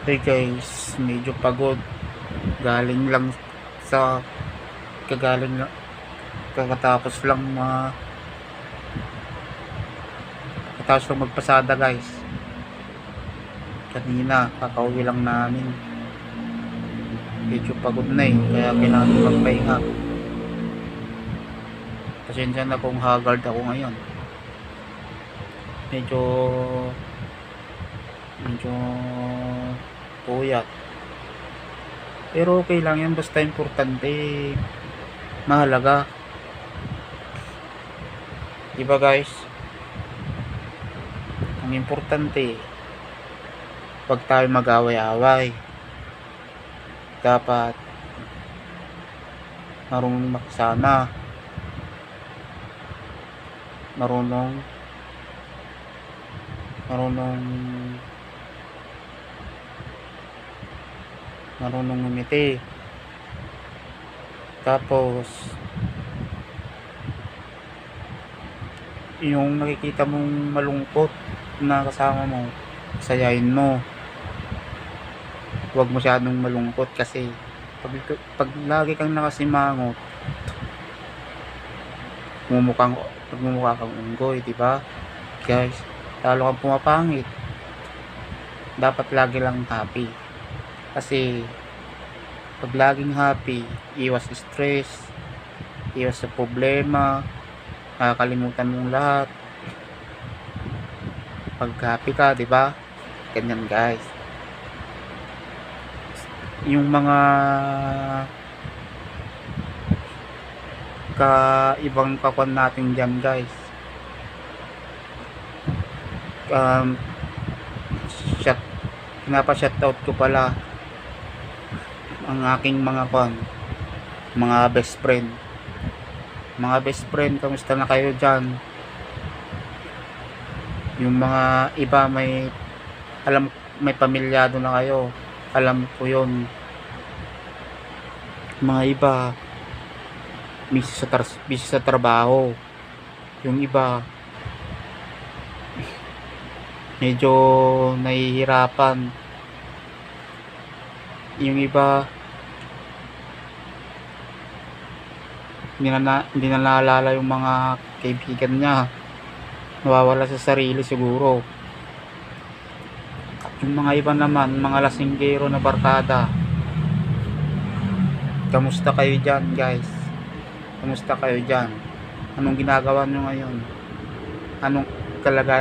Hey guys, medyo pagod. Galing lang sa kagaling lang kakatapos lang katapos lang magpasada guys. Kanina kakauwi lang namin. Medyo pagod na kaya kailangan magpahinga. Pasensya na kung haggard ako ngayon. Medyo puyat. Pero okay lang yan, basta importante mahalaga. Diba guys? Ang importante, pag tayo mag-away-away, dapat marunong makisama, marunong umiti. Tapos yung nakikita mong malungkot na kasama mo, sayahin mo. Huwag masyadong malungkot kasi pag lagi kang nakasimangot, magmumukha kang unggoy, di ba? Guys, lalo kang pumapangit. Dapat lagi lang happy. Kasi pag laging happy, iwas stress, iwas sa problema, nakakalimutan mong lahat. Pag happy ka, di ba? Ganyan guys. Yung mga ibang kakwan natin dyan guys, pinapa-shoutout ko pala ang aking mga best friend. Kamusta na kayo dyan? Yung mga iba may pamilyado na kayo, alam ko yun. Mga iba busy sa trabaho. Yung iba medyo nahihirapan. Yung iba hindi na naalala yung mga kaibigan niya, nawawala sa sarili siguro. Yung mga iba naman, mga lasinggero na barkada. Kamusta kayo dyan guys? Kamusta kayo dyan? Anong ginagawa nyo ngayon? Anong kalagayan